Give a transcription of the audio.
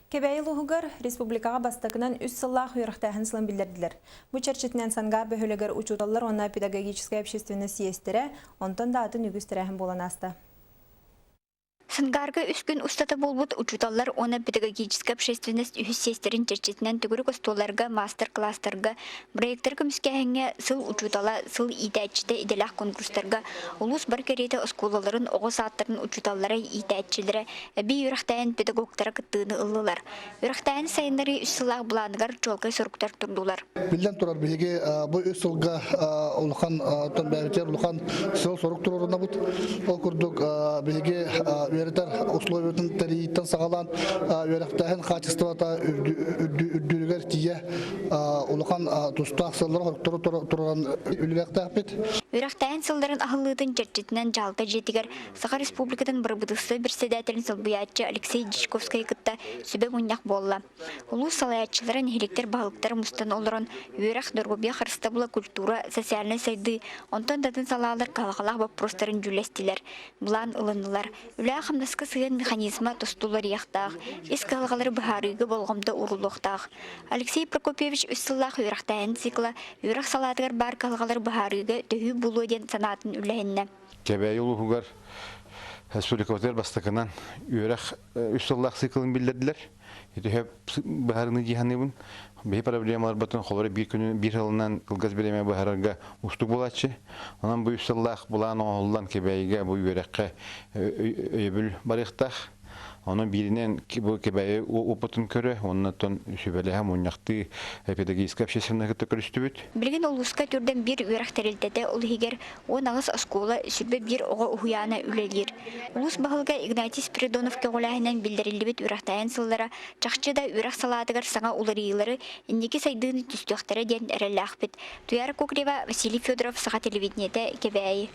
Кебәйылуғығыр республикаға бастықынан үс сыллақ үйрықтағын сылын білдірділер. Бұ черчетінен санға бөхілігір учудалар онна педагогическая общественность съестері, онтан да атын үгістірәхін болан асты. Сынгарга үскін устата болбут учуталлар оны педагогическая общественность үхіссестерін черчетінен түгірік остоларға, мастер-класстарға, проекттарға мүскәхіңе сыл учутала, сыл итәтчіде иделақ конкурстарға, улус бар кереті осколаларын оғы сааттарын учуталлары итәтчілері, әбі үріқтайын педагогтара кыттığını ылылар. Үріқтайын сайынлары үссылақ бұланығар жолқай сұрықтар тұрдулар. Билден тұрар бейге бұл үссілға ұлған төнбәвітер ұлған сыл сұрық тұрырына бұд. Ол күрдік бейге Веритар условиятын тәрейттен сағалан өріқтәхін қачыстывата үрдүрігер тие ұлған тұстақ сылдар тұрған үлвәқтәқ бет. Үріқтәхін сылдарын ағылығын жерчетінен жалға жетігер Саха Республикадан бұрбыдысы бір седәтелін сылбыятчы Алексей Дичковскай кытта сөбек ұннақ болла. Улу салаятчыларын хеліктер бағылықтар мұстан олырын өріқ дөргөбе қырыстабыла культура, социальный сайды, онтан датын салалар қалғалақ вопростарын жүлестілер. Бұлан ылынылар. Қамдасқы сыйын механизма тостулар яқтақ, ескі алғалары бұхарыға болғымда ұрылықтақ. Алексей Прокопьевич үссіллақ үйрақтайын цикла, үйрақ салатығар бар қалғалары бұхарыға дөйі бұлу ден санатын үләйінне. Кәбәй ұлығығар республикаватар бастықынан үйрақ үссіллақ циклын білдірділер. Бұхарыны жиғаныбын. Бей проблемалар бұтын қолары бір жылынан қылғыз береме бұхарыға ұстық болатшы. Онан бұл үссіллақ бұлан оғылдан кәбәйге бұл үйраққа өйбіл барықтақ. Onun birinin bu kebeği oputun körü, ondan sübeleham oynaktı pedagogik общественная körüstübüt. Bilgin oluska türden bir üyrak teriltede ol higer o nağız askola sürbe bir oğa uhuyana ülelir. Ulus bahılga Ignatiy Spiridonov keğolahinen bildirilibit üyraktayın sıllara, çakçıda üyrak saladıgar sana ularıyları, indiki saydığını tüstüyaktara den erellah bit. Tuyar Kokreva, Vasiliy Fedorov, Saha televidniyete kebeği.